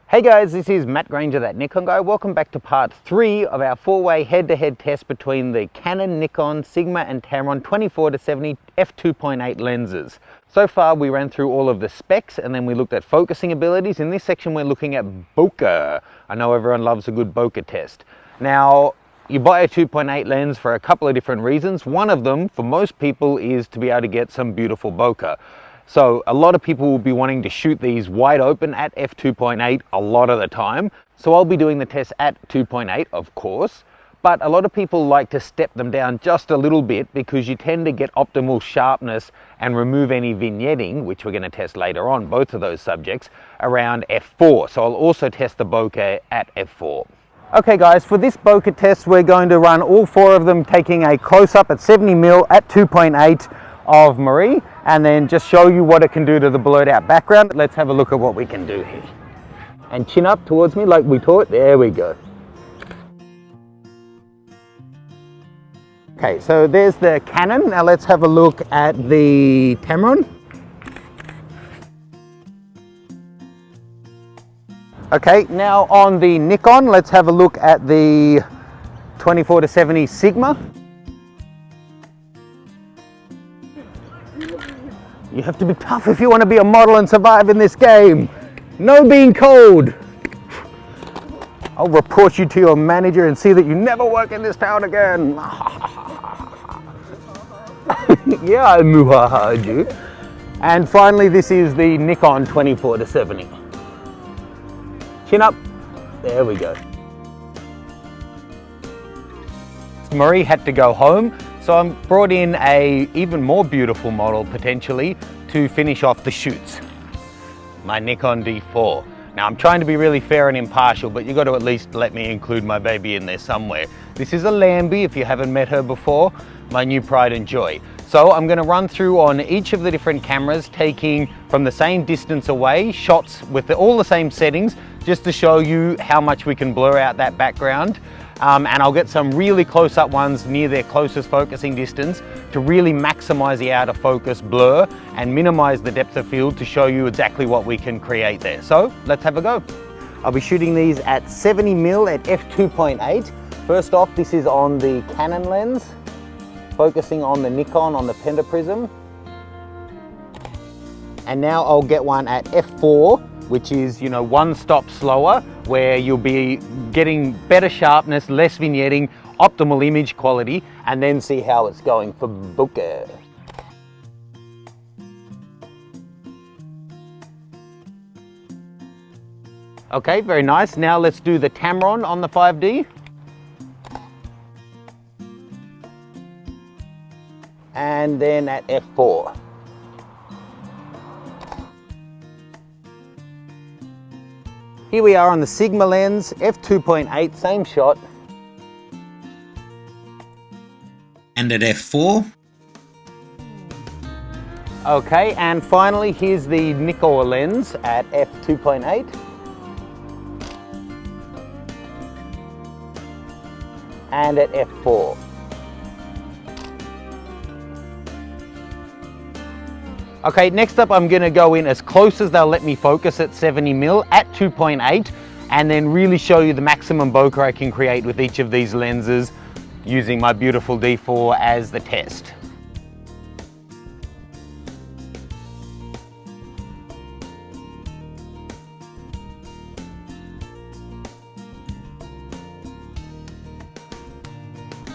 Hey guys, this is Matt Granger, that Nikon guy. Welcome back to part 3 of our 4-way head-to-head test between the Canon, Nikon, Sigma and Tamron 24-70 f2.8 lenses. So far we ran through all of the specs and then we looked at focusing abilities. In this section we're looking at bokeh. I know everyone loves a good bokeh test. Now, you buy a 2.8 lens for a couple of different reasons. One of them, for most people, is to be able to get some beautiful bokeh. So a lot of people will be wanting to shoot these wide open at f2.8 a lot of the time. So I'll be doing the test at 2.8, of course, but a lot of people like to step them down just a little bit because you tend to get optimal sharpness and remove any vignetting, which we're going to test later on, both of those subjects, around f4. So I'll also test the bokeh at f4. Okay guys, for this bokeh test we're going to run all 4 of them, taking a close-up at 70mm at 2.8 of Marie, and then just show you what it can do to the blurred out background. Let's have a look at what we can do here. And chin up towards me like we taught. There we go. Okay, so there's the Canon. Now let's have a look at the Tamron. Okay, now on the Nikon, let's have a look at the 24-70 Sigma. You have to be tough if you want to be a model and survive in this game. No being cold. I'll report you to your manager and see that you never work in this town again. Yeah, I muhahaed you. And finally, this is the Nikon 24-70. Chin up. There we go. Marie had to go home, so I brought in a even more beautiful model potentially to finish off the shoots. My Nikon D4. Now I'm trying to be really fair and impartial, but you got to at least let me include my baby in there somewhere. This is a Lambie, if you haven't met her before, my new pride and joy. So I'm going to run through on each of the different cameras, taking from the same distance away shots with all the same settings, just to show you how much we can blur out that background. And I'll get some really close-up ones near their closest focusing distance to really maximize the out of focus blur and minimize the depth of field to show you exactly what we can create there. So let's have a go. I'll be shooting these at 70mm at f2.8. First off, this is on the Canon lens, focusing on the Nikon on the pentaprism. And now I'll get one at f4, which is, you know, one stop slower, where you'll be getting better sharpness, less vignetting, optimal image quality, and then see how it's going for bokeh. Okay, very nice. Now let's do the Tamron on the 5D. And then at f4. Here we are on the Sigma lens, f2.8, same shot. And at f4. Okay, and finally here's the Nikon lens at f2.8. And at f4. Okay, next up I'm going to go in as close as they'll let me focus at 70mm at 2.8 and then really show you the maximum bokeh I can create with each of these lenses using my beautiful D4 as the test.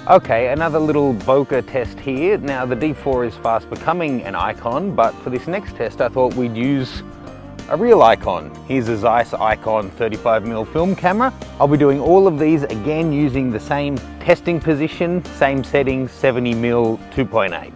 Okay, another little bokeh test here. Now the D4 is fast becoming an icon, but for this next test I thought we'd use a real icon. Here's a Zeiss Icon 35mm film camera. I'll be doing all of these again using the same testing position, same settings, 70mm 2.8.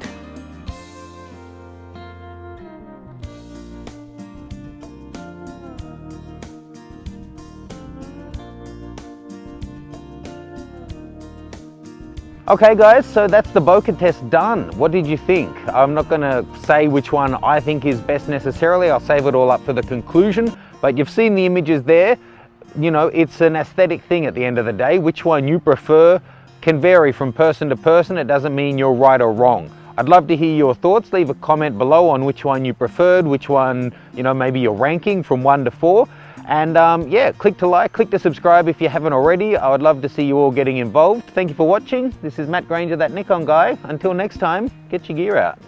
Okay guys, so that's the bokeh test done. What did you think? I'm not gonna say which one I think is best necessarily. I'll save it all up for the conclusion, but you've seen the images there. You know, it's an aesthetic thing at the end of the day. Which one you prefer can vary from person to person. It doesn't mean you're right or wrong. I'd love to hear your thoughts. Leave a comment below on which one you preferred, which one, you know, maybe your ranking from 1 to 4. And yeah, click to like, click to subscribe if you haven't already. I would love to see you all getting involved. Thank you for watching. This is Matt Granger, that Nikon guy. Until next time, get your gear out.